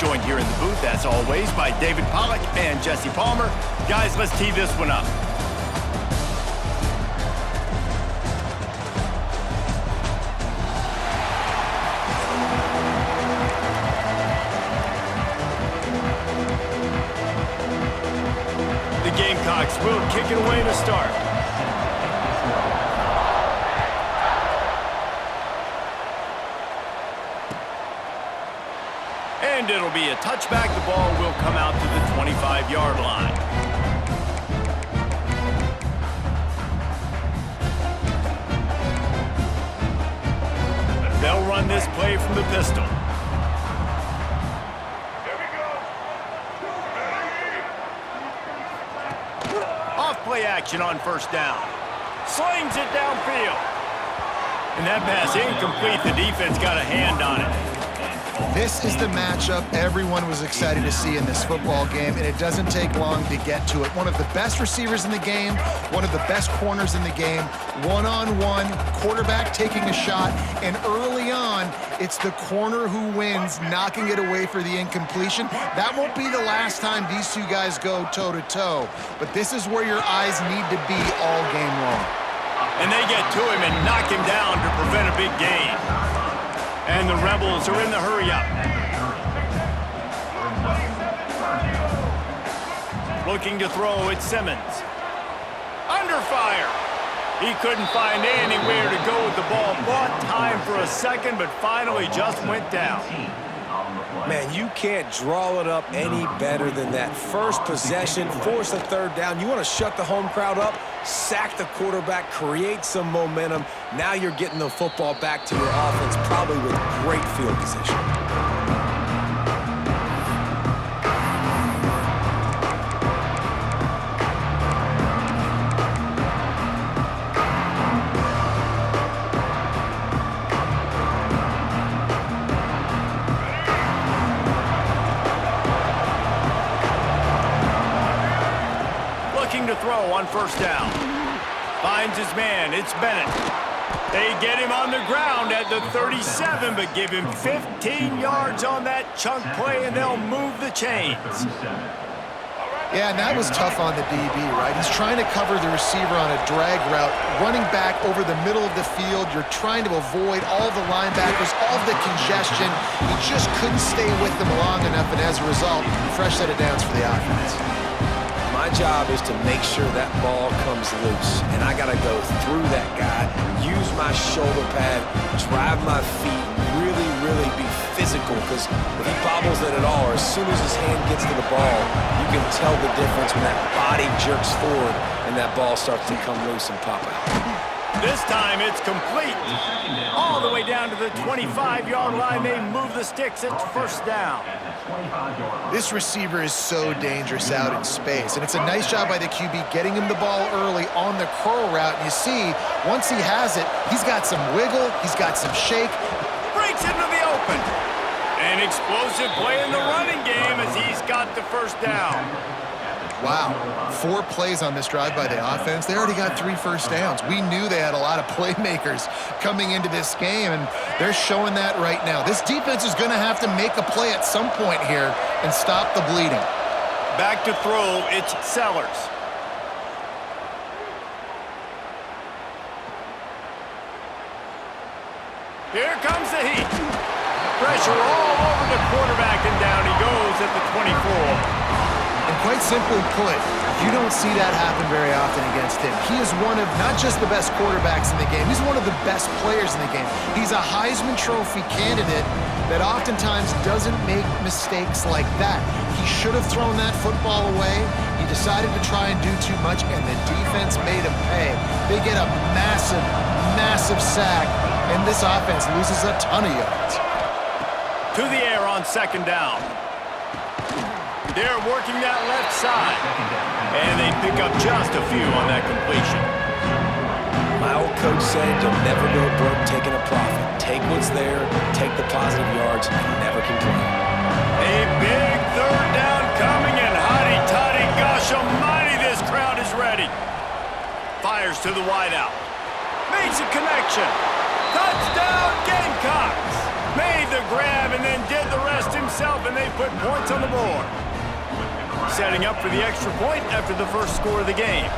joined here in the booth, as always, by David Pollack and Jesse Palmer. Guys, let's tee this one up. The Gamecocks will kick it away to start. And it'll be a touchback. The ball will come out to the 25-yard line. They'll run this play from the pistol. Off-play action on first down. Slings it downfield. And that pass incomplete. The defense got a hand on it. This is the matchup everyone was excited to see in this football game, and it doesn't take long to get to it. One of the best receivers in the game, one of the best corners in the game, one-on-one, quarterback taking a shot, and early on, it's the corner who wins, knocking it away for the incompletion. That won't be the last time these two guys go toe-to-toe, but this is where your eyes need to be all game long. And they get to him and knock him down to prevent a big gain. And the Rebels are in the hurry-up. Looking to throw, it's Simmons. Under fire. He couldn't find anywhere to go with the ball. Bought time for a second, but finally just went down. Man, you can't draw it up any better than that. First possession, force a third down. You want to shut the home crowd up, sack the quarterback, create some momentum. Now you're getting the football back to your offense, probably with great field position. To throw on first down. Finds his man. It's Bennett. They get him on the ground at the 37, but give him 15 yards on that chunk play, and they'll move the chains. Yeah, and that was tough on the DB, right? He's trying to cover the receiver on a drag route, running back over the middle of the field. You're trying to avoid all the linebackers, all the congestion. He just couldn't stay with them long enough, and as a result, fresh set of downs for the offense. My job is to make sure that ball comes loose, and I got to go through that guy, use my shoulder pad, drive my feet, really be physical, because if he bobbles it at all, or as soon as his hand gets to the ball, you can tell the difference when that body jerks forward and that ball starts to come loose and pop out. This time it's complete. All the way down to the 25-yard line. They move the sticks. It's first down. This receiver is so dangerous out in space, and it's a nice job by the QB getting him the ball early on the curl route. And you see, once he has it, he's got some wiggle, he's got some shake. Breaks into the open. An explosive play in the running game as he's got the first down. Wow, 4 plays on this drive by the offense. They already got 3 first downs. We knew they had a lot of playmakers coming into this game, and they're showing that right now. This defense is going to have to make a play at some point here and stop the bleeding. Back to throw, it's Sellers. Here comes the heat. Pressure all over the quarterback, and down he goes at the 24. And quite simply put, you don't see that happen very often against him. He is one of not just the best quarterbacks in the game, he's one of the best players in the game. He's a Heisman Trophy candidate that oftentimes doesn't make mistakes like that. He should have thrown that football away. He decided to try and do too much, and the defense made him pay. They get a massive sack, and this offense loses a ton of yards. To the air on second down. They're working that left side. And they pick up just a few on that completion. My old coach said you'll never go broke taking a profit. Take what's there, take the positive yards, and never complain. A big third down coming, and hotty-toddy, gosh almighty, this crowd is ready. Fires to the wideout. Makes a connection. Touchdown, Gamecocks. Made the grab and then did the rest himself, and they put points on the board. Setting up for the extra point after the first score of the game.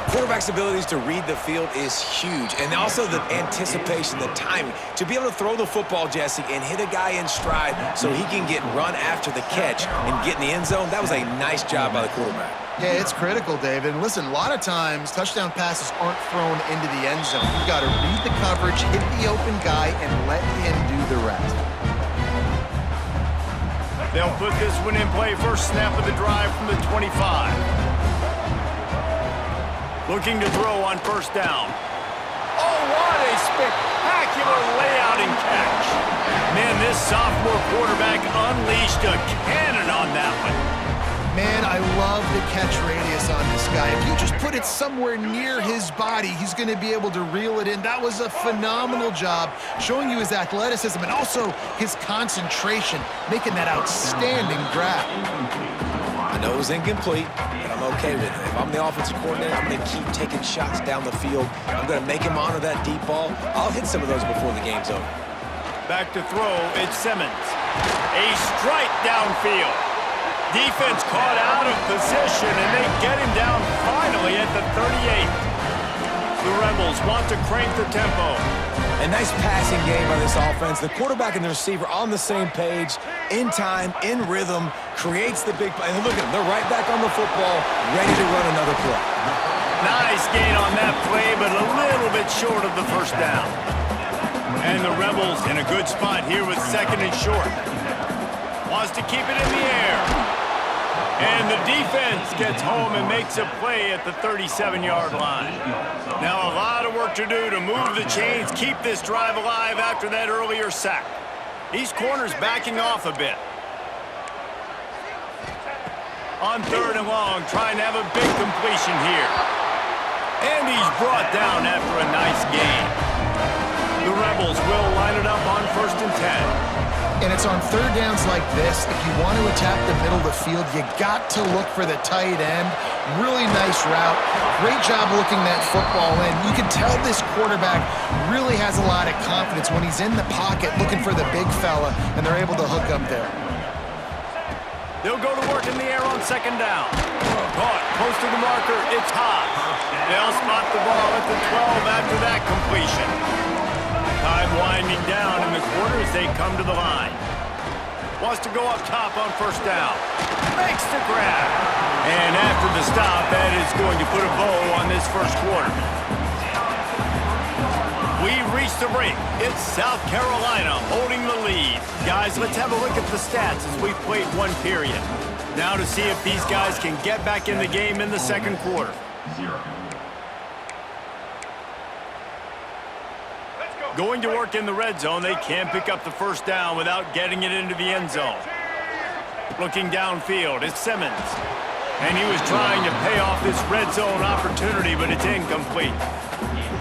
Quarterback's abilities to read the field is huge, and also the anticipation, the timing. To be able to throw the football, Jesse, and hit a guy in stride so he can get run after the catch and get in the end zone, that was a nice job by the quarterback. Yeah, it's critical, David. And listen, a lot of times, touchdown passes aren't thrown into the end zone. You've got to read the coverage, hit the open guy, and let him do the rest. They'll put this one in play. First snap of the drive from the 25. Looking to throw on first down. Oh, what a spectacular layout and catch. Man, this sophomore quarterback unleashed a cannon on that one. Man, I love the catch radius on this guy. If you just put it somewhere near his body, he's going to be able to reel it in. That was a phenomenal job, showing you his athleticism and also his concentration, making that outstanding grab. I know it was incomplete, but I'm okay with it. If I'm the offensive coordinator, I'm going to keep taking shots down the field. I'm going to make him honor that deep ball. I'll hit some of those before the game's over. Back to throw, it's Simmons. A strike downfield. Defense caught out of position, and they get him down finally at the 38. The Rebels want to crank the tempo. A nice passing game by this offense. The quarterback and the receiver on the same page, in time, in rhythm, creates the big play. And look at them, they're right back on the football, ready to run another play. Nice gain on that play, but a little bit short of the first down. And the Rebels in a good spot here with second and short. Wants to keep it in the air. And the defense gets home and makes a play at the 37-yard line. Now a lot of work to do to move the chains, keep this drive alive after that earlier sack. These corners backing off a bit. On third and long, trying to have a big completion here. And he's brought down after a nice gain. The Rebels will line it up on first and 10. And it's on third downs like this, if you want to attack the middle of the field, you got to look for the tight end. Really nice route. Great job looking that football in. You can tell this quarterback really has a lot of confidence when he's in the pocket looking for the big fella, and they're able to hook up there. They'll go to work in the air on second down. Caught close to the marker, it's high. They'll spot the ball at the 12 after that completion. Time winding down in the quarter as they come to the line. Wants to go up top on first down. Makes the grab. And after the stop, that is going to put a bow on this first quarter. We've reached the break. It's South Carolina holding the lead. Guys, let's have a look at the stats as we've played one period. Now to see if these guys can get back in the game in the second quarter. Going to work in the red zone, they can't pick up the first down without getting it into the end zone. Looking downfield, it's Simmons. And he was trying to pay off this red zone opportunity, but it's incomplete.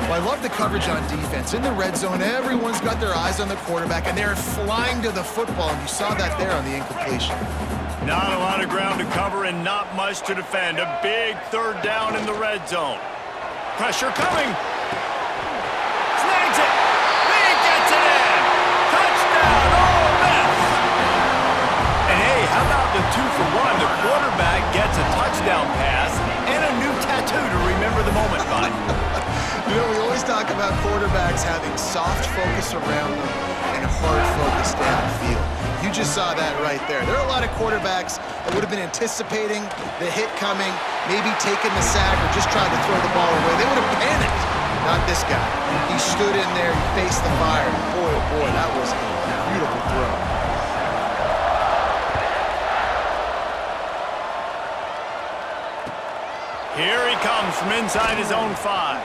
Well, I love the coverage on defense. In the red zone, everyone's got their eyes on the quarterback, and they're flying to the football, and you saw that there on the incompletion. Not a lot of ground to cover and not much to defend. A big third down in the red zone. Pressure coming. Snags it. He gets it in. Touchdown, Ole Miss. And hey, how about the 2-for-1? The quarterback gets a touchdown pass and a new tattoo to remember the moment by. You know, we always talk about quarterbacks having soft focus around them and hard focus downfield. You just saw that right there. There are a lot of quarterbacks that would have been anticipating the hit coming, maybe taking the sack or just trying to throw the ball away. They would have panicked. Not this guy. He stood in there, he faced the fire. Boy, oh boy, that was a beautiful throw. Here he comes from inside his own 5.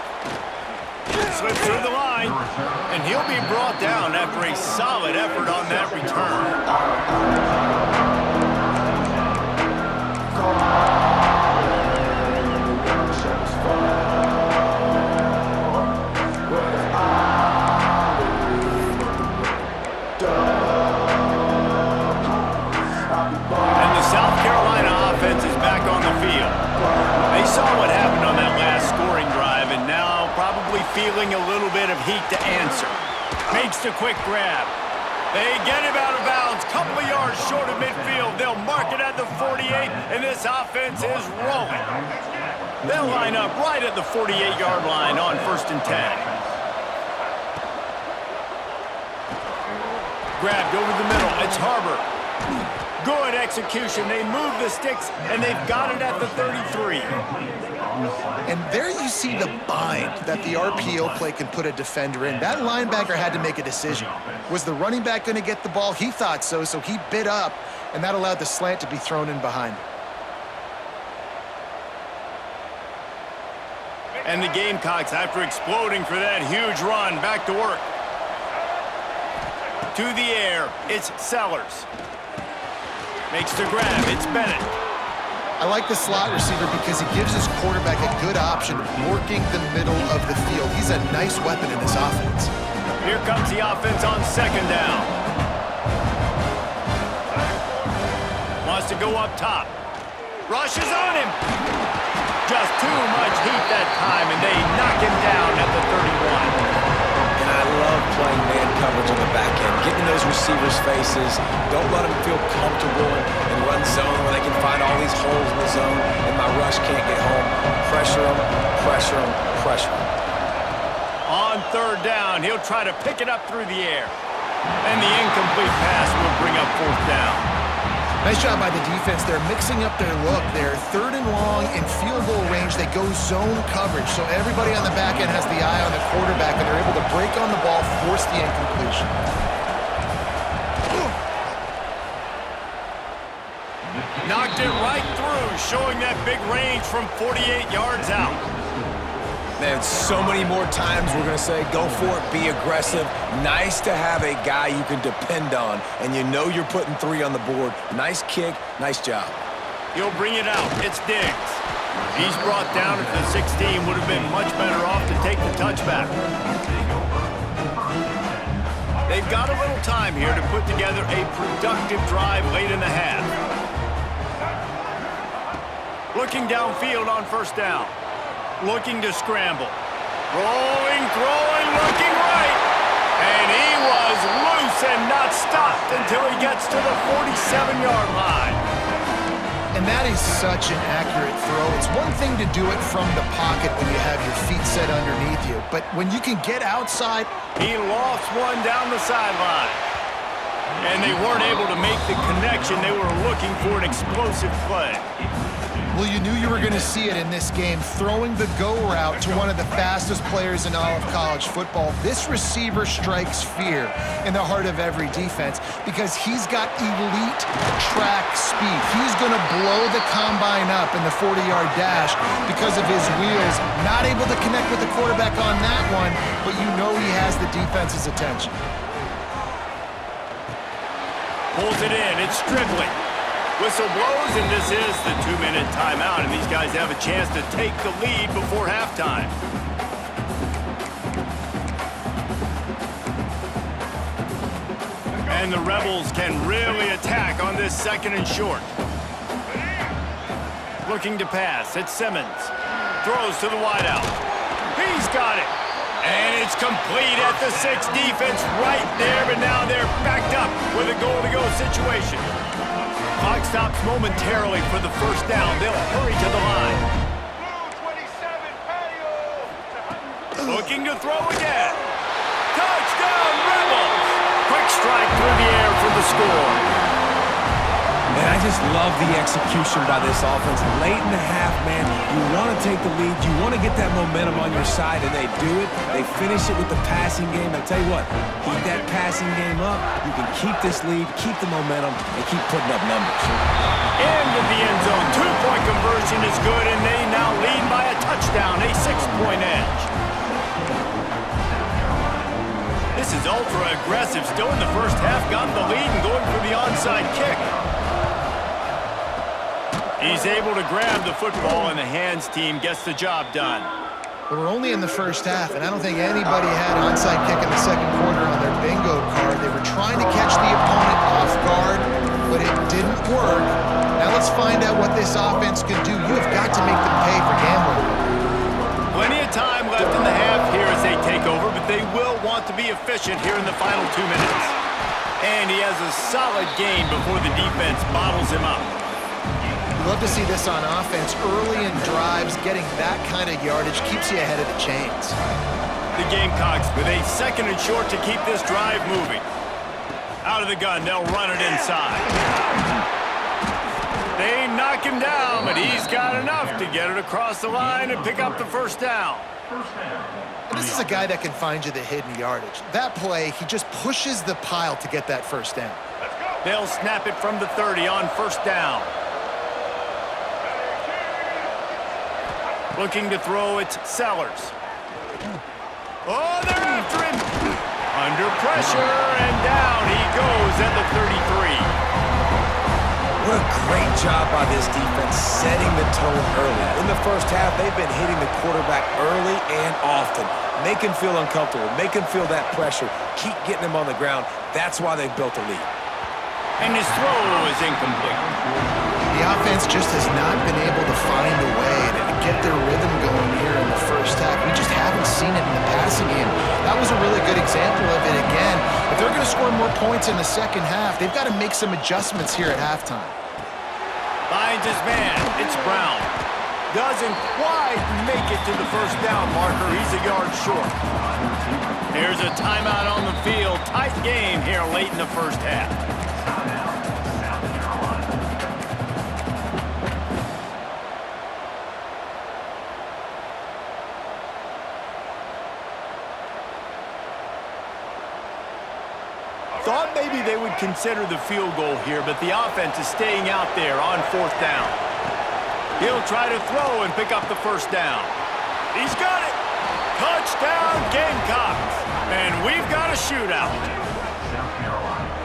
Slips through the line, and he'll be brought down after a solid effort on that return. And the South Carolina offense is back on the field. They saw what happened on that last scoring drive, and now probably feeling a little bit of heat to answer. Makes the quick grab. They get him out of bounds, couple of yards short of midfield. They'll mark it at the 48, and this offense is rolling. They'll line up right at the 48-yard line on 1st and 10. Grabbed over the middle. It's Harbor. Good execution. They move the sticks, and they've got it at the 33. And there you see the bind that the RPO play can put a defender in. That linebacker had to make a decision. Was the running back going to get the ball? He thought so, so he bit up, and that allowed the slant to be thrown in behind. And the Gamecocks, after exploding for that huge run, back to work. To the air, it's Sellers. Makes the grab, it's Bennett. I like the slot receiver because he gives his quarterback a good option of working the middle of the field. He's a nice weapon in this offense. Here comes the offense on 2nd down. Wants to go up top. Rushes on him. Just too much heat that time, and they knock him down at the 31. And I love playing man coverage on the back end, getting those receivers' faces. Don't let them feel comfortable and run zone where they can find all these holes in the zone, and my rush can't get home. Pressure them, pressure them, pressure them. On 3rd down, he'll try to pick it up through the air. And the incomplete pass will bring up 4th down. Nice job by the defense. They're mixing up their look. They're 3rd and long in field goal range. They go zone coverage. So everybody on the back end has the eye on the quarterback, and they're able to break on the ball, force the incompletion. Knocked it right through, showing that big range from 48 yards out. Man, so many more times we're going to say, go for it, be aggressive. Nice to have a guy you can depend on, and you know you're putting 3 on the board. Nice kick, nice job. He'll bring it out. It's Diggs. He's brought down at the 16. Would have been much better off to take the touchback. They've got a little time here to put together a productive drive late in the half. Looking downfield on 1st down. Looking to scramble. Rolling, throwing, looking right. And he was loose and not stopped until he gets to the 47-yard line. And that is such an accurate throw. It's one thing to do it from the pocket when you have your feet set underneath you, but when you can get outside... He lost one down the sideline. And they weren't able to make the connection. They were looking for an explosive play. Well, you knew you were going to see it in this game, throwing the go route to one of the fastest players in all of college football. This receiver strikes fear in the heart of every defense because he's got elite track speed. He's going to blow the combine up in the 40-yard dash because of his wheels. Not able to connect with the quarterback on that one, but you know he has the defense's attention. Pulls it in. It's Strickland. Whistle blows, and this is the 2-minute timeout, and these guys have a chance to take the lead before halftime. And the Rebels can really attack on this 2nd and short. Looking to pass, it's Simmons. Throws to the wideout. He's got it. And it's complete at the 6. Defense right there, but now they're backed up with a goal-to-go situation. Clock stops momentarily for the 1st down. They'll hurry to the line. Looking to throw again. Touchdown, Rebels! Quick strike through the air for the score. And I just love the execution by this offense. Late in the half, man, you want to take the lead. You want to get that momentum on your side, and they do it. They finish it with the passing game. I tell you what, keep that passing game up. You can keep this lead, keep the momentum, and keep putting up numbers. Into the end zone. 2-point conversion is good, and they now lead by a touchdown, a 6-point edge. This is ultra-aggressive. Still in the first half, got the lead and going for the onside kick. He's able to grab the football, and the hands team gets the job done. But we're only in the first half, and I don't think anybody had onside kick in the 2nd quarter on their bingo card. They were trying to catch the opponent off guard, but it didn't work. Now let's find out what this offense can do. You have got to make them pay for gambling. Plenty of time left in the half here as they take over, but they will want to be efficient here in the final 2 minutes. And he has a solid gain before the defense bottles him up. You love to see this on offense. Early in drives, getting that kind of yardage keeps you ahead of the chains. The Gamecocks with a 2nd and short to keep this drive moving. Out of the gun, they'll run it inside. They knock him down, but he's got enough to get it across the line and pick up the first down. And this is a guy that can find you the hidden yardage. That play, he just pushes the pile to get that first down. They'll snap it from the 30 on first down. Looking to throw, it's Sellers. Oh, they're after him. Under pressure, and down he goes at the 33. What a great job by this defense setting the tone early. In the first half, they've been hitting the quarterback early and often. Make him feel uncomfortable. Make him feel that pressure. Keep getting him on the ground. That's why they've built a lead. And his throw is incomplete. The offense just has not been able to find a way to get their rhythm going here in the first half. We just haven't seen it in the passing game. That was a really good example of it again. If they're going to score more points in the second half, they've got to make some adjustments here at halftime. Finds his man. It's Brown. Doesn't quite make it to the first down marker. He's a yard short. There's a timeout on the field. Tight game here late in the first half. Thought maybe they would consider the field goal here, but the offense is staying out there on fourth down. He'll try to throw and pick up the first down. He's got it! Touchdown, Gamecocks! And we've got a shootout.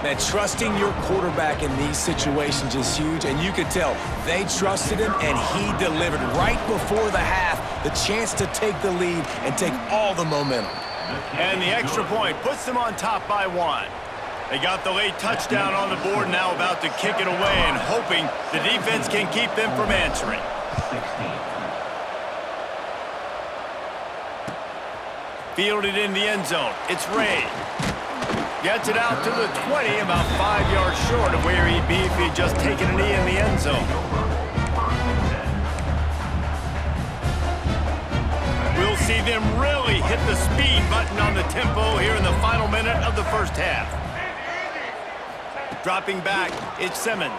Man, trusting your quarterback in these situations is huge, and you could tell they trusted him, and he delivered right before the half, the chance to take the lead and take all the momentum. And the extra point puts them on top by 1. They got the late touchdown on the board, now about to kick it away and hoping the defense can keep them from answering. Fielded in the end zone. It's Ray. Gets it out to the 20, about 5 yards short of where he'd be if he'd just taken a knee in the end zone. We'll see them really hit the speed button on the tempo here in the final minute of the first half. Dropping back, it's Simmons.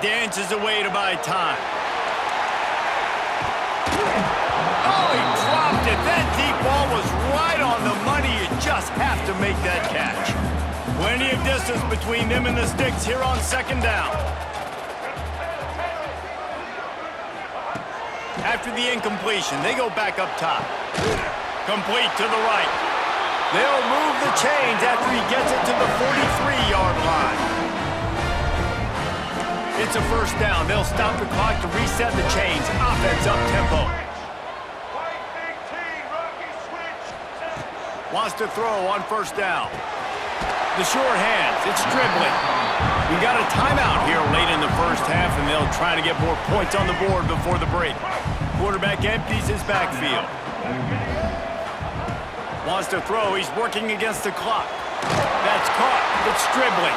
Dances away to buy time. Oh, he dropped it. That deep ball was right on the money. You just have to make that catch. Plenty of distance between them and the sticks here on second down. After the incompletion, they go back up top. Complete to the right. They'll move the chains after he gets it to the 43-yard line. It's a first down. They'll stop the clock to reset the chains. Offense up-tempo. Wants to throw on first down. The short hands. It's dribbling. We got a timeout here late in the first half, and they'll try to get more points on the board before the break. Quarterback empties his backfield. Wants to throw. He's working against the clock. That's caught. It's dribbling.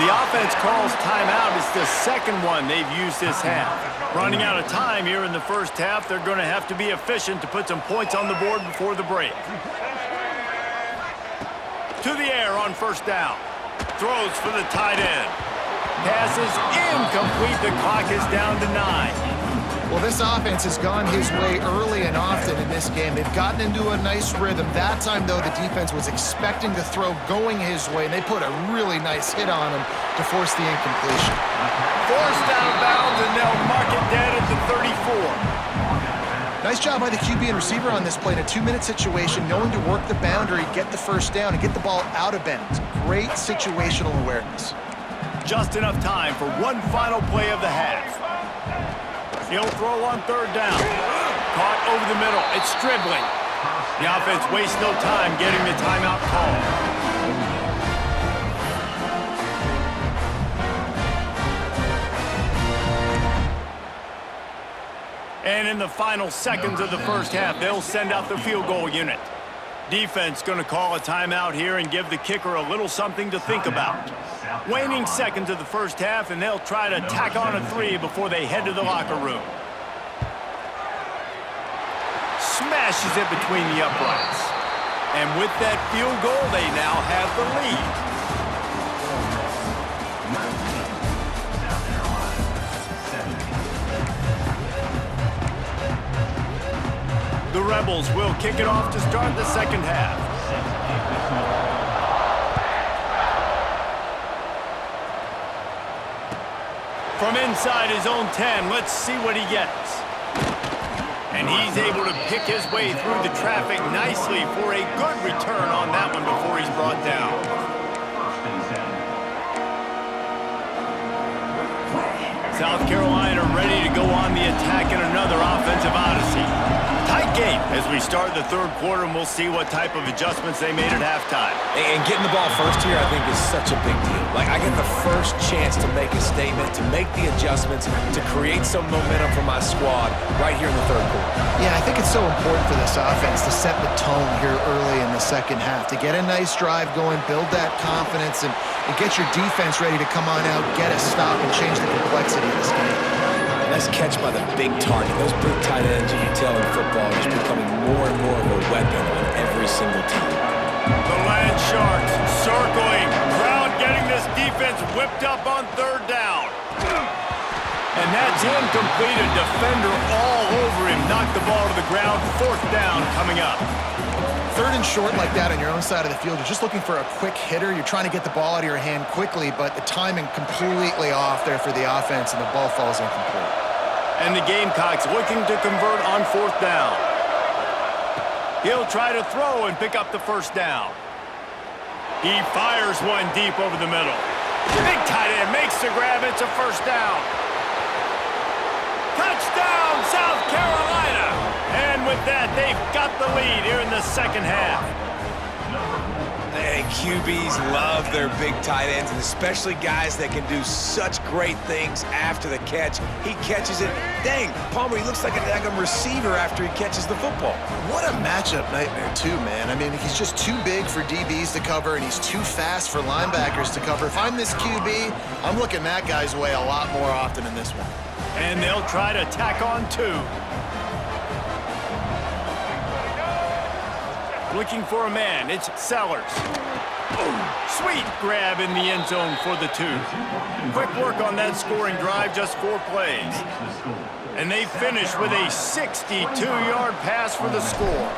The offense calls timeout. It's the second one they've used this half. Running out of time here in the first half. They're going to have to be efficient to put some points on the board before the break. To the air on first down. Throws for the tight end. Pass is incomplete. The clock is down to 9. Well, this offense has gone his way early and often in this game. They've gotten into a nice rhythm. That time, though, the defense was expecting the throw going his way, and they put a really nice hit on him to force the incompletion. Forced out of bounds, and they'll mark it dead at the 34. Nice job by the QB and receiver on this play in a 2-minute situation, knowing to work the boundary, get the first down, and get the ball out of bounds. Great situational awareness. Just enough time for one final play of the half. He'll throw on third down. Caught over the middle. It's dribbling. The offense wastes no time getting the timeout call. And in the final seconds of the first half, they'll send out the field goal unit. Defense going to call a timeout here and give the kicker a little something to think about. Waning seconds of the first half, and they'll try to tack on a 3 before they head to the locker room. Smashes it between the uprights. And with that field goal, they now have the lead. The Rebels will kick it off to start the second half. From inside his own 10, let's see what he gets. And he's able to pick his way through the traffic nicely for a good return on that one before he's brought down. South Carolina ready to go on the attack in another offensive odyssey. Tight game as we start the third quarter, and we'll see what type of adjustments they made at halftime. And getting the ball first here, I think, is such a big deal. Like, I get the first chance to make a statement, to make the adjustments, to create some momentum for my squad right here in the third quarter. Yeah, I think it's so important for this offense to set the tone here early in the second half, to get a nice drive going, build that confidence, and get your defense ready to come on out, get a stop, and change the complexity of this game. Nice catch by the big target. Those big tight ends, you can tell in football, are just becoming more and more of a weapon on every single team. The Land Sharks circling. Crowd getting this defense whipped up on third down. And that's incomplete. A defender all over him. Knocked the ball to the ground. Fourth down coming up. Third and short like that on your own side of the field, you're just looking for a quick hitter. You're trying to get the ball out of your hand quickly, but the timing completely off there for the offense, and the ball falls incomplete. And the Gamecocks looking to convert on fourth down. He'll try to throw and pick up the first down. He fires one deep over the middle. Big tight end makes the grab. It's a first down. Touchdown, South Carolina! And with that, they've got the lead here in the second half. And QBs love their big tight ends, and especially guys that can do such great things after the catch. He catches it. Dang, Palmer, he looks like a daggum receiver after he catches the football. What a matchup nightmare, too, man. I mean, he's just too big for DBs to cover, and he's too fast for linebackers to cover. If I'm this QB, I'm looking that guy's way a lot more often in this one. And they'll try to tack on 2. Looking for a man, it's Sellers. Sweet grab in the end zone for the 2. Quick work on that scoring drive, just 4 plays. And they finish with a 62-yard pass for the score.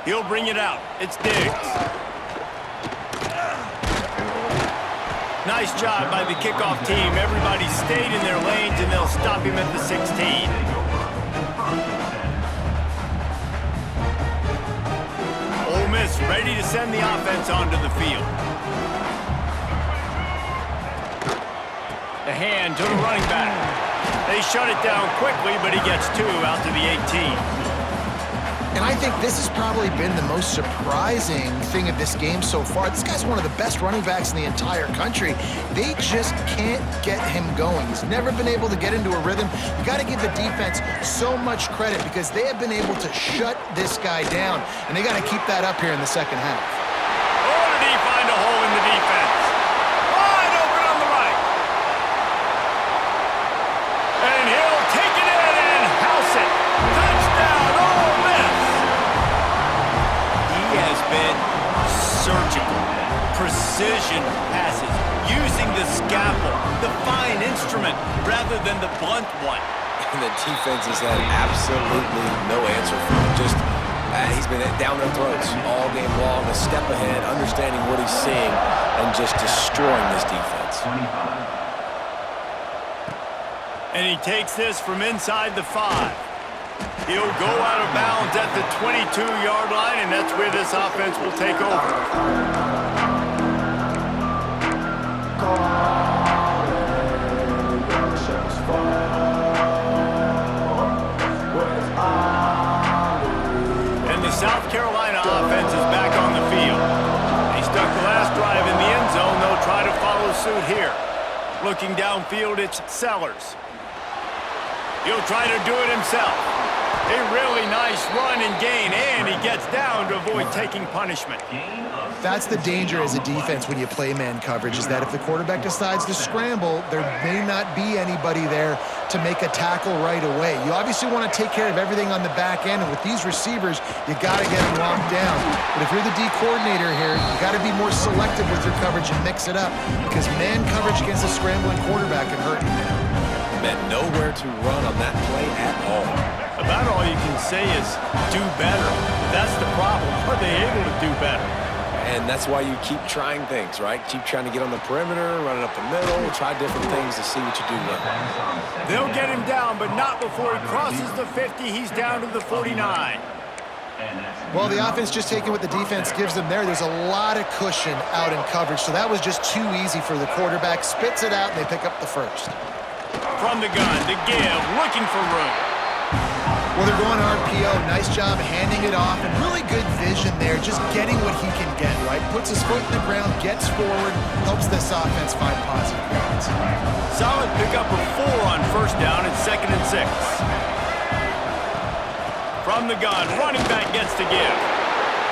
He'll bring it out. It's Diggs. Nice job by the kickoff team. Everybody stayed in their lanes, and they'll stop him at the 16. Ole Miss ready to send the offense onto the field. The hand to the running back. They shut it down quickly, but he gets 2 out to the 18. And I think this has probably been the most surprising thing of this game so far. This guy's one of the best running backs in the entire country. They just can't get him going. He's never been able to get into a rhythm. You got to give the defense so much credit because they have been able to shut this guy down, and they got to keep that up here in the second half. Oh, did he find a hole in the defense? Wide open on the right. And he'll take it in and house it. Touchdown, Ole Miss. He has been surgical. Precision passes, using the scalpel, the fine instrument, rather than the blunt one. And the defense has had absolutely no answer for him. Just, he's been down their throats all game long, a step ahead, understanding what he's seeing, and just destroying this defense. And he takes this from inside the 5. He'll go out of bounds at the 22-yard line, and that's where this offense will take over. And the South Carolina offense is back on the field. They stuck the last drive in the end zone. They'll try to follow suit here. Looking downfield, it's Sellers. He'll try to do it himself. A really nice run and gain, and he gets down to avoid taking punishment. That's the danger as a defense when you play man coverage, is that if the quarterback decides to scramble, there may not be anybody there to make a tackle right away. You obviously want to take care of everything on the back end, and with these receivers, you got to get them locked down. But if you're the D coordinator here, you got to be more selective with your coverage and mix it up, because man coverage against a scrambling quarterback can hurt you. Man, nowhere to run on that play at all. About all you can say is do better. That's the problem. Are they able to do better? And that's why you keep trying things, right? Keep trying to get on the perimeter, run it up the middle, try different things to see what you do well. They'll get him down, but not before he crosses the 50. He's down to the 49. Well, the offense just taking what the defense gives them there. There's a lot of cushion out in coverage, so that was just too easy for the quarterback. Spits it out, and they pick up the first. From the gun to give, looking for room. Well, they're going RPO. Nice job handing it off, and really good vision there, just getting what he can get, right? Puts his foot in the ground, gets forward, helps this offense find positive yards. Solid pickup of 4 on first down and 2nd and 6. From the gun, running back gets to give.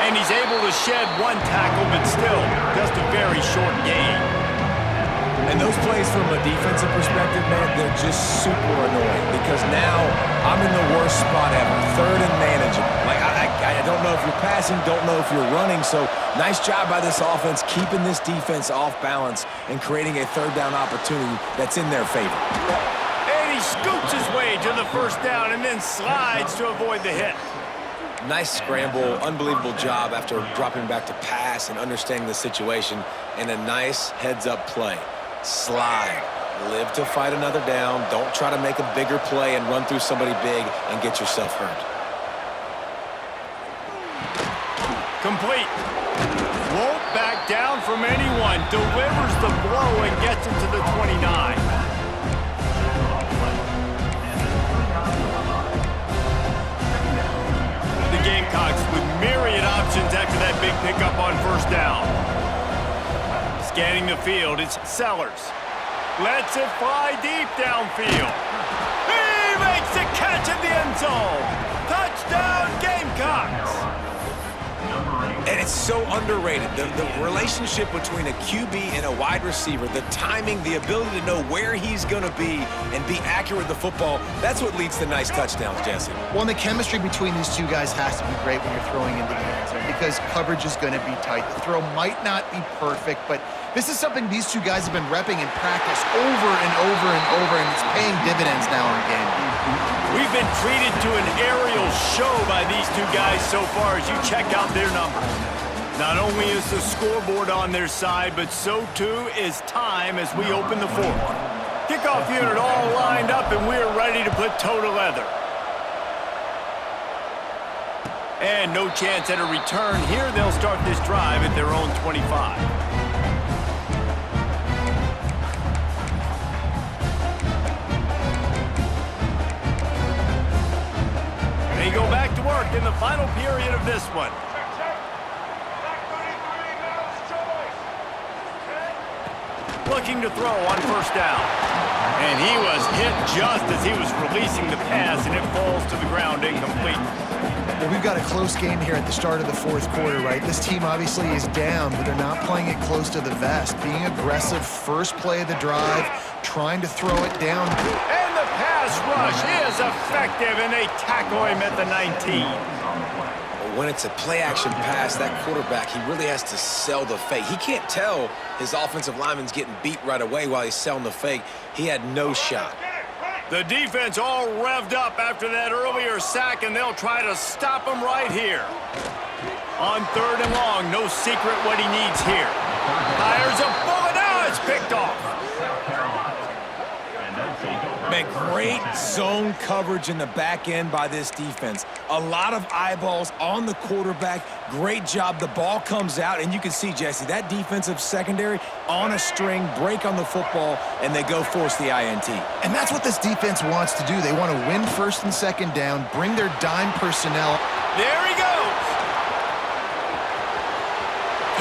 And he's able to shed 1 tackle, but still just a very short gain. And those plays from a defensive perspective, man, they're just super annoying because now I'm in the worst spot ever, 3rd and manageable. Like, I don't know if you're passing, don't know if you're running, so nice job by this offense keeping this defense off balance and creating a 3rd down opportunity that's in their favor. And he scoots his way to the first down and then slides to avoid the hit. Nice scramble, unbelievable job after dropping back to pass and understanding the situation, and a nice heads-up play. Slide. Live to fight another down. Don't try to make a bigger play and run through somebody big and get yourself hurt. Complete. Won't back down from anyone. Delivers the blow and gets it to the 29. The Gamecocks with myriad options after that big pickup on first down. Scanning the field, it's Sellers. Lets it fly deep downfield. He makes the catch in the end zone. Touchdown, Gamecocks. And it's so underrated. The relationship between a QB and a wide receiver, the timing, the ability to know where he's going to be and be accurate with the football, that's what leads to nice touchdowns, Jesse. Well, and the chemistry between these two guys has to be great when you're throwing into the end zone because coverage is going to be tight. The throw might not be perfect, but this is something these two guys have been repping in practice over and over and over, and it's paying dividends now in game. We've been treated to an aerial show by these two guys so far as you check out their numbers. Not only is the scoreboard on their side, but so too is time as we open the 4th. Kickoff unit all lined up, and we're ready to put toe to leather. And no chance at a return here. They'll start this drive at their own 25. They go back to work in the final period of this one. Looking to throw on first down. And he was hit just as he was releasing the pass, and it falls to the ground incomplete. Well, we've got a close game here at the start of the 4th quarter, right? This team obviously is down, but they're not playing it close to the vest. Being aggressive, first play of the drive, trying to throw it down. And the pass rush is effective, and they tackle him at the 19. When it's a play-action pass, that quarterback, he really has to sell the fake. He can't tell his offensive lineman's getting beat right away while he's selling the fake. He had no shot. The defense all revved up after that earlier sack, and they'll try to stop him right here. On 3rd and long, no secret what he needs here. Fires a bullet. Now it's picked off. Man, great zone coverage in the back end by this defense. A lot of eyeballs on the quarterback. Great job. The ball comes out, and you can see, Jesse, that defensive secondary on a string, break on the football, and they go force the INT. And that's what this defense wants to do. They want to win 1st and 2nd down, bring their dime personnel. There he goes.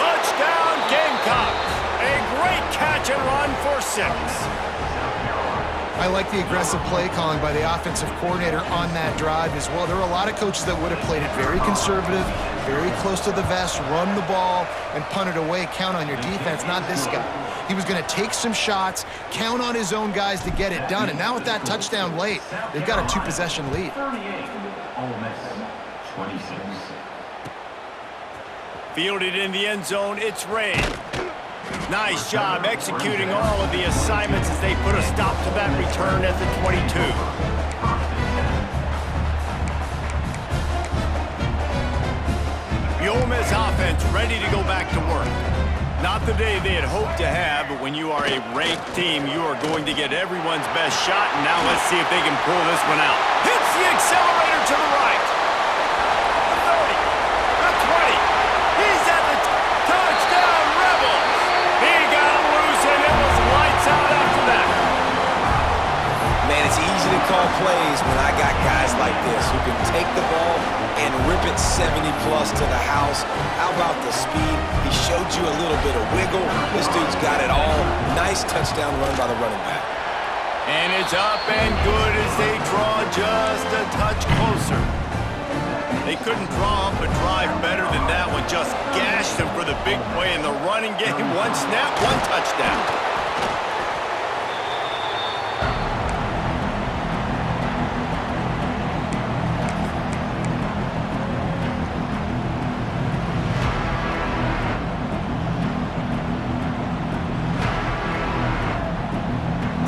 Touchdown, Gamecocks. A great catch and run for 6. I like the aggressive play calling by the offensive coordinator on that drive as well. There are a lot of coaches that would have played it very conservative, very close to the vest, run the ball, and punt it away. Count on your defense, not this guy. He was going to take some shots, count on his own guys to get it done. And now with that touchdown late, they've got a 2-possession lead. 26. Fielded in the end zone, it's Ray. Nice job executing all of the assignments as they put a stop to that return at the 22. The Ole Miss offense ready to go back to work. Not the day they had hoped to have, but when you are a ranked team, you are going to get everyone's best shot, and now let's see if they can pull this one out. Hits the accelerator to the right. The 30, the 20. He's at the touchdown, Rebels. He got loose, and it was lights out after that. Man, it's easy to call plays when I got guys like this who can take the ball and rip it 70-plus to the house. How about the speed? He showed you a little bit of wiggle. This dude's got it all. Nice touchdown run by the running back. And it's up and good as they draw just a touch closer. They couldn't draw up a drive better than that one. Just gashed them for the big play in the running game. One snap, one touchdown.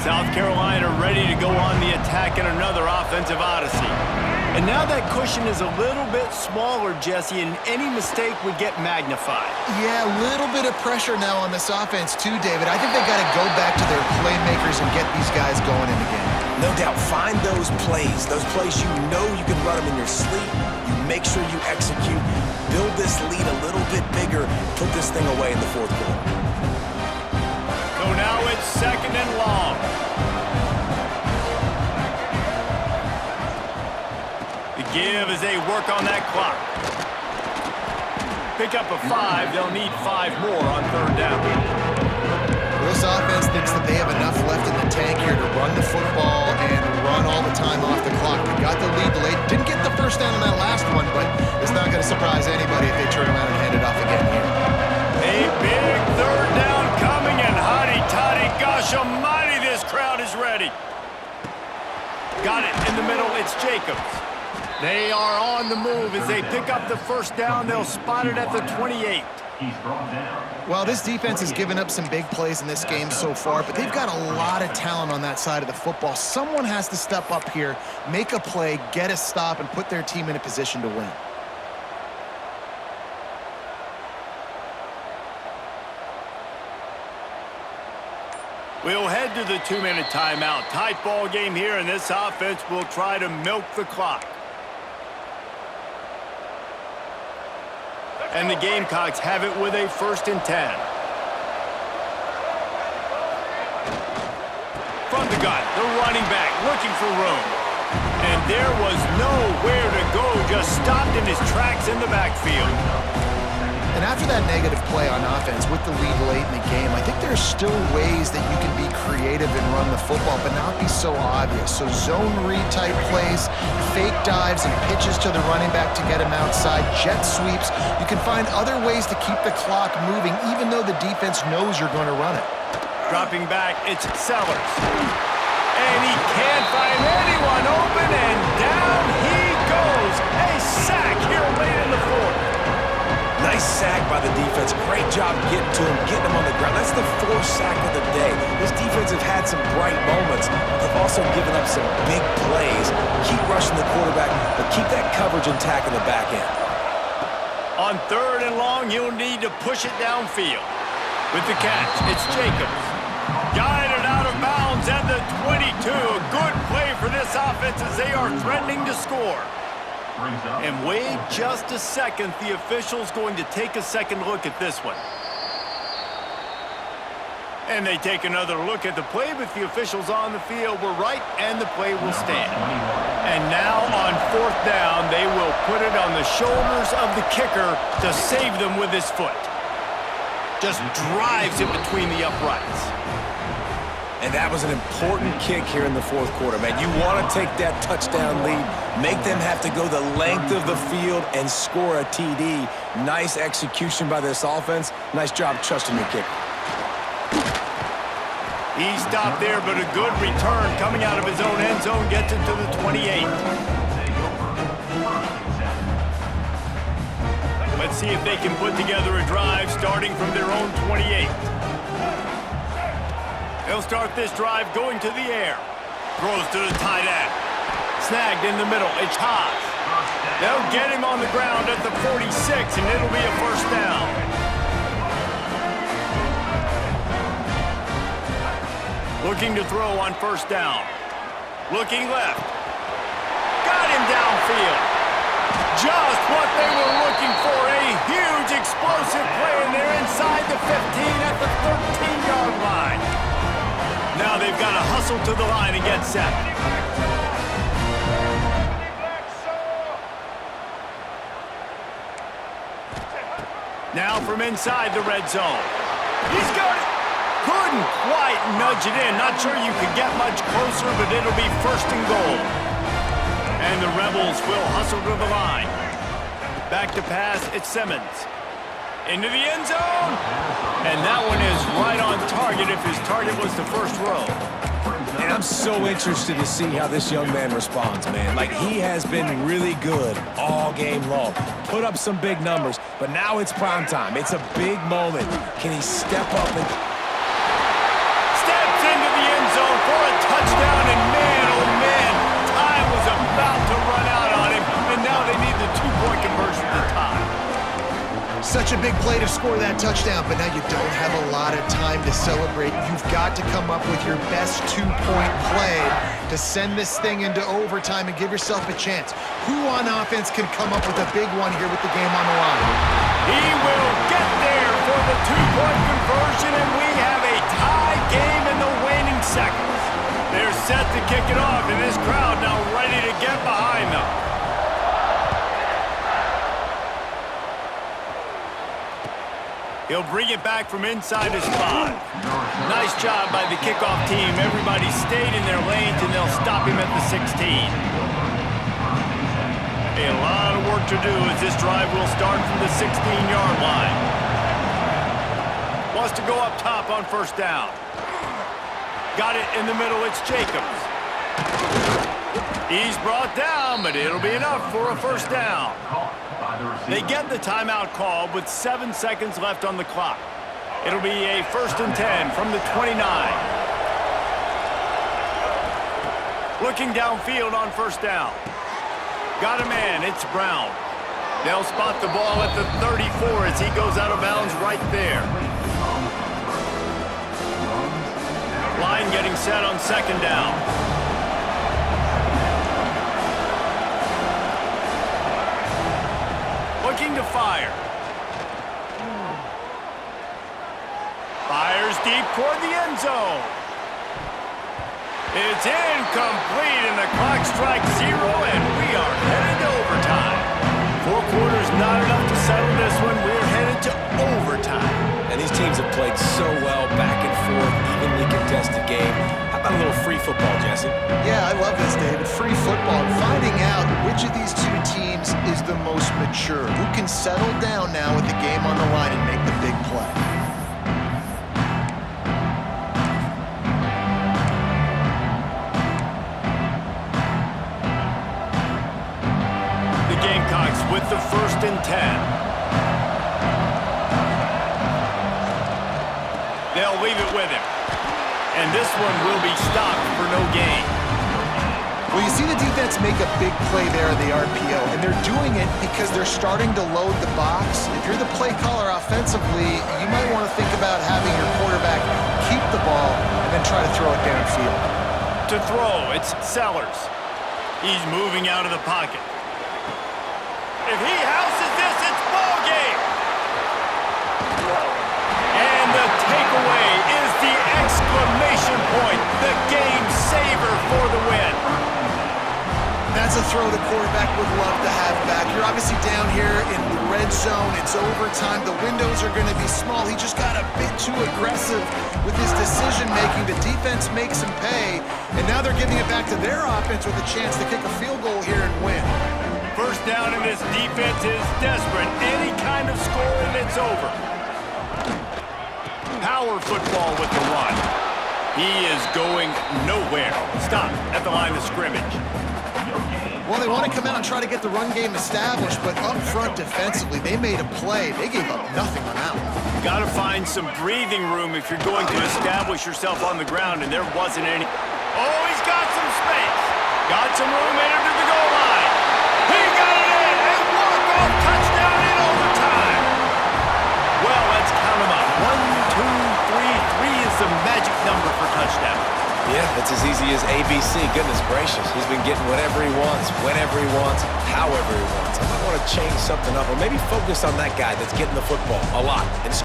South Carolina ready to go on the attack in another offensive odyssey. And now that cushion is a little bit smaller, Jesse, and any mistake would get magnified. Yeah, a little bit of pressure now on this offense too, David. I think they got to go back to their playmakers and get these guys going in the game. No doubt, find those plays you know you can run them in your sleep. You make sure you execute. Build this lead a little bit bigger. Put this thing away in the fourth quarter. So now it's 2nd and long. The give as they work on that clock. Pick up a 5. They'll need 5 more on 3rd down. This offense thinks that they have enough left in the tank here to run the football and run all the time off the clock. They got the lead late. Didn't get the first down on that last one, but it's not going to surprise anybody if they turn around and hand it off again here. A big 3rd down coming, and hotty-toddy, gosh almighty, this crowd is ready. Got it in the middle, it's Jacobs. They are on the move as they pick up the 1st down. They'll spot it at the 28. He's brought down. Well, this defense has given up some big plays in this game so far, but they've got a lot of talent on that side of the football. Someone has to step up here, make a play, get a stop, and put their team in a position to win. We'll head to the 2-minute timeout. Tight ball game here, and this offense will try to milk the clock. And the Gamecocks have it with a 1st and 10. From the gun, the running back looking for room. And there was nowhere to go, just stopped in his tracks in the backfield. And after that negative play on offense with the lead late in the game, I think there's still ways that you can be creative and run the football, but not be so obvious. So zone read type plays, fake dives and pitches to the running back to get him outside, jet sweeps. You can find other ways to keep the clock moving, even though the defense knows you're going to run it. Dropping back, it's Sellers. And he can't find anyone open, and down he goes. A sack here late in the 4th. Nice sack by the defense. Great job getting to him, getting him on the ground. That's the 4th sack of the day. This defense have had some bright moments, but they've also given up some big plays. Keep rushing the quarterback, but keep that coverage intact in the back end. On 3rd and long, you'll need to push it downfield. With the catch, it's Jacobs. Guided out of bounds at the 22. A good play for this offense as they are threatening to score. And wait just a second, the official's going to take a second look at this one. And they take another look at the play, but the officials on the field were right, and the play will stand. And now on 4th down, they will put it on the shoulders of the kicker to save them with his foot. Just drives it between the uprights. And that was an important kick here in the fourth quarter, man. You want to take that touchdown lead, make them have to go the length of the field and score a TD. Nice execution by this offense. Nice job trusting your kicker. He stopped there, but a good return coming out of his own end zone gets it to the 28. Let's see if they can put together a drive starting from their own 28. They'll start this drive going to the air. Throws to the tight end. Snagged in the middle. It's Haas. They'll get him on the ground at the 46, and it'll be a first down. Looking to throw on first down. Looking left. Got him downfield. Just what they were looking for. A huge explosive play, and they're inside the 15 at the 13-yard line. Now they've got to hustle to the line and get set. Now from inside the red zone. He's got it. Couldn't quite nudge it in. Not sure you could get much closer, but it'll be first and goal. And the Rebels will hustle to the line. Back to pass, it's Simmons. Into the end zone. And that one is right on target if his target was the first row. And I'm so interested to see how this young man responds, man. Like, he has been really good all game long. Put up some big numbers, but now it's prime time. It's a big moment. Can he step up and... Steps into the end zone for a touchdown, and man, oh man, time was about to run out on him, and now they need the two-point conversion to tie. Such a big play to score that touchdown, but now you don't have a lot of time to celebrate. You've got to come up with your best two-point play to send this thing into overtime and give yourself a chance. Who on offense can come up with a big one here with the game on the line? He will get there for the two-point conversion, and we have a tie game in the waning seconds. They're set to kick it off, and this crowd now ready to get behind them. He'll bring it back from inside his 5. Nice job by the kickoff team. Everybody stayed in their lanes, and they'll stop him at the 16. A lot of work to do as this drive will start from the 16-yard line. Wants to go up top on first down. Got it in the middle. It's Jacobs. He's brought down, but it'll be enough for a first down. They get the timeout called with 7 seconds left on the clock. It'll be a 1st and 10 from the 29. Looking downfield on first down. Got a man, it's Brown. They'll spot the ball at the 34 as he goes out of bounds right there. Line getting set on second down. Looking to fire. Fires deep toward the end zone. It's incomplete, and the clock strikes 0, and we are headed to overtime. 4 quarters not enough to settle this one. We're headed to overtime. And these teams have played so well, back and forth, evenly contested game. How about a little free football, Jesse? Yeah, I love this, David. Free football. Finding out which of these two teams is the most mature. Who can settle down now with the game on the line and make the big play. The Gamecocks with the 1st and 10. They'll leave it with him. And this one will be stopped for no gain. Well, you see the defense make a big play there in the RPO, and they're doing it because they're starting to load the box. If you're the play caller offensively, you might want to think about having your quarterback keep the ball and then try to throw it downfield. To throw, it's Sellers. He's moving out of the pocket. If he houses this, it's ball game. And the takeaway is the exclamation point, the game saver for the win. That's a throw the quarterback would love to have back. You're obviously down here in the red zone. It's overtime. The windows are going to be small. He just got a bit too aggressive with his decision-making. The defense makes him pay, and now they're giving it back to their offense with a chance to kick a field goal here and win. First down, and this defense is desperate. Any kind of score, and it's over. Power football with the run. He is going nowhere. Stop at the line of scrimmage. Well, they want to come out and try to get the run game established, but up front defensively, they made a play. They gave up nothing on that one. Got to find some breathing room if you're going to establish yourself on the ground, and there wasn't any. Oh, he's got some space. Got some room headed to the goal line. He got it in, and walk-off touchdown in overtime. Well, let's count them up. 1, 2, 3. 3 is the magic number for touchdowns. Yeah, it's as easy as ABC. Goodness gracious. He's been getting whatever he wants, whenever he wants, however he wants. I might want to change something up or maybe focus on that guy that's getting the football a lot.